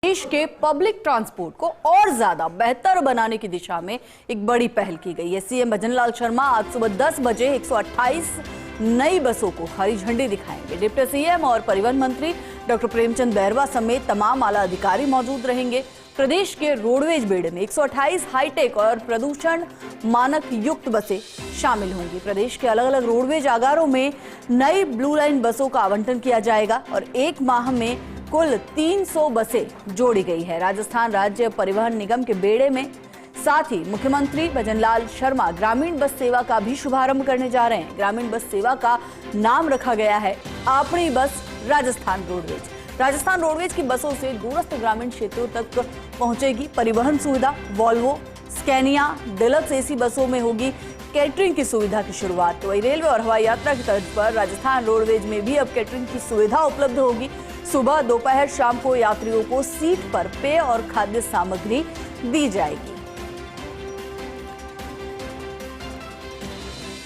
देश के public transport को और ज्यादा बेहतर बनाने की दिशा में एक बड़ी पहल की गई है। सीएम भजनलाल शर्मा आज सुबह 10 बजे 128 नई बसों को हरी झंडी दिखाएंगे। डिप्टी सीएम और परिवहन मंत्री डॉक्टर प्रेमचंद बैरवा समेत तमाम आला अधिकारी मौजूद रहेंगे। प्रदेश के रोडवेज बेड़े में 128 हाईटेक और प्रदूषण मानक युक्त बसें शामिल होंगी। प्रदेश के अलग अलग रोडवेज आगारों में नई ब्लू लाइन बसों का आवंटन किया जाएगा और एक माह में कुल 300 बसें जोड़ी गई है। राजस्थान राज्य परिवहन निगम के बेड़े में साथ ही मुख्यमंत्री भजनलाल शर्मा ग्रामीण बस सेवा का भी शुभारंभ करने जा रहे हैं। ग्रामीण बस सेवा का नाम रखा गया है अपनी बस राजस्थान रोडवेज। राजस्थान रोडवेज की बसों से दूरस्थ ग्रामीण क्षेत्रों तक पहुंचेगी परिवहन सुविधा। वॉल्वो, स्कैनिया, डिलक्स एसी बसों में होगी कैटरिंग की सुविधा की शुरुआत। तो वही रेलवे और हवाई यात्रा की तर्ज पर राजस्थान रोडवेज में भी अब कैटरिंग की सुविधा उपलब्ध होगी। सुबह, दोपहर, शाम को यात्रियों को सीट पर पेय और खाद्य सामग्री दी जाएगी।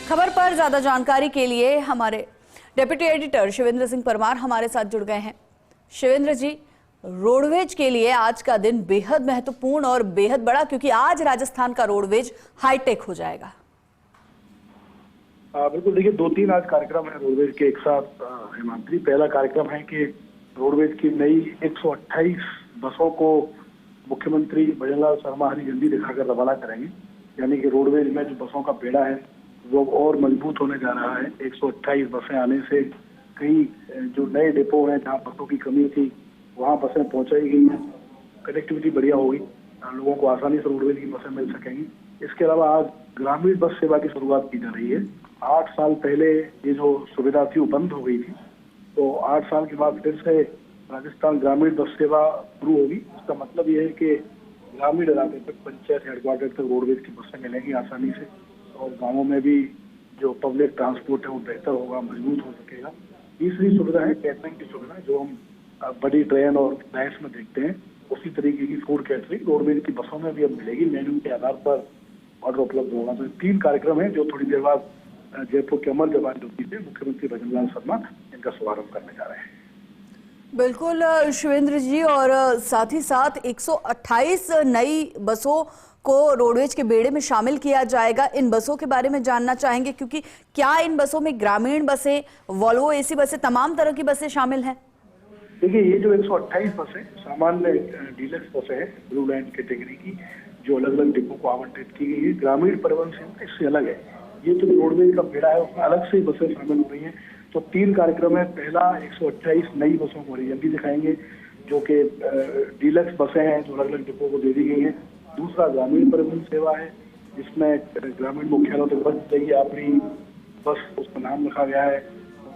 खबर पर ज्यादा जानकारी के लिए हमारे डेप्यूटी एडिटर शिवेंद्र सिंह परमार हमारे साथ जुड़ गए हैं। शिवेंद्र जी, रोडवेज के लिए आज का दिन बेहद महत्वपूर्ण और बेहद बड़ा, क्योंकि आज राजस्थान का रोडवेज हाईटेक हो जाएगा। बिल्कुल, देखिए 2-3 आज कार्यक्रम है रोडवेज के एक साथ हेमंत्री। पहला कार्यक्रम है कि रोडवेज की नई 128 बसों को मुख्यमंत्री भजनलाल शर्मा हरी झंडी दिखाकर रवाना करेंगे। यानी कि रोडवेज में जो बसों का बेड़ा है वो और मजबूत होने जा रहा है। 128 बसें आने से कई जो नए डिपो हैं जहाँ बसों की कमी थी वहाँ बसें पहुँचाई गई हैं। कनेक्टिविटी बढ़िया होगी, लोगों को आसानी से रोडवेज की बसें मिल सकेंगी। इसके अलावा आज ग्रामीण बस सेवा की शुरुआत की जा रही है। 8 साल पहले ये जो सुविधा थी वो बंद हो गई थी, तो 8 साल के बाद फिर से राजस्थान ग्रामीण बस सेवा शुरू होगी। इसका मतलब ये है कि ग्रामीण इलाके तक, पंचायत हेडक्वार्टर तक रोडवेज की बसें मिलेंगी आसानी से, और गाँवों में भी जो पब्लिक ट्रांसपोर्ट है वो बेहतर होगा, मजबूत हो सकेगा। तीसरी सुविधा है कैटरिंग की सुविधा, जो हम बड़ी ट्रेन और फ्लाइट्स में देखते हैं। उसी तरीके की फूड कैटरिंग रोडवेज की बसों में भी अब मिलेगी। मेन्यू के आधार पर ऑर्डर उपलब्ध होगा। तो 3 कार्यक्रम है जो थोड़ी देर बाद जयपुर के अमर जवान ज्योति से मुख्यमंत्री भजनलाल शर्मा इनका शुभारंभ करने जा रहे हैं। बिल्कुल शिवेंद्र जी, और साथ ही साथ 128 नई बसों को रोडवेज के बेड़े में शामिल किया जाएगा। इन बसों के बारे में जानना चाहेंगे, क्योंकि क्या इन बसों में ग्रामीण बसें, वॉल्वो एसी बसें, तमाम तरह की बसें शामिल हैं? देखिए, ये जो 128 बसें सामान्य डीलक्स बसें हैं ब्लू लाइन कैटेगरी की, जो अलग अलग डिपो को आवंटित की गई है। ग्रामीण परिवहन सेवा इससे अलग है। ये जो रोडवेज का बेड़ा है उसमें अलग से बसें शामिल हो रही हैं। तो 3 कार्यक्रम है। पहला 128 नई बसों को हरी झंडी दिखाएंगे, जो कि डीलक्स बसें हैं जो अलग अलग डिपो को दे दी गई हैं। दूसरा ग्रामीण परिवहन सेवा है, जिसमें ग्रामीण मुख्यालयों तक बस चाहिए अपनी बस, उसका नाम रखा गया है।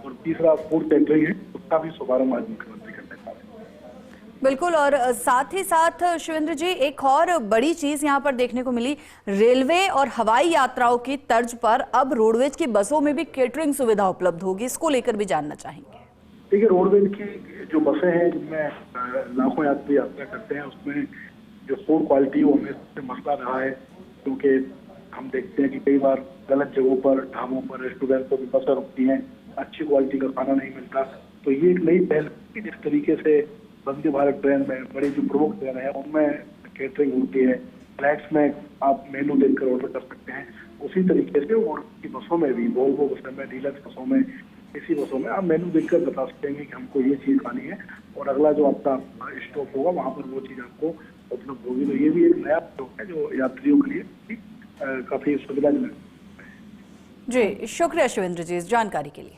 और तीसरा फूड कैटरिंग है, उसका भी शुभारंभ आज मुख्यमंत्री करने जा रहे हैं। बिल्कुल, और साथ ही साथ शिवेंद्र जी, एक और बड़ी चीज यहाँ पर देखने को मिली। रेलवे और हवाई यात्राओं की तर्ज पर अब रोडवेज की बसों में भी कैटरिंग सुविधा उपलब्ध होगी। इसको लेकर भी जानना चाहेंगे। देखिए, रोडवेज की जो बसें हैं जिनमें लाखों यात्री यात्रा करते हैं, उसमें जो फूड क्वालिटी वो हमें सबसे मसला रहा है, क्योंकि हम देखते हैं कि कई बार गलत जगहों पर, ढाबों पर, रेस्टोरेंट पर भी बसें रुकती हैं, अच्छी क्वालिटी का खाना नहीं मिलता। तो ये एक नई पहल है। जिस तरीके से वंदे भारत ट्रेन में, बड़ी जो प्रमुख ट्रेन है उनमें कैटरिंग होती है, फ्लाइट्स में आप मेनू देखकर ऑर्डर कर सकते हैं, उसी तरीके से और की बसों में भी, वोल्वो बसों में, डीलक्स बसों में, इसी बसों में आप मेनू देखकर बता सकते हैं कि हमको ये चीज़ खानी है, और अगला जो आपका स्टॉप होगा वहाँ पर वो चीज़ आपको उपलब्ध होगी। तो ये भी एक नया है जो यात्रियों के लिए काफी सुविधाजनक है। जी, शुक्रिया शिवेंद्र जी इस जानकारी के लिए।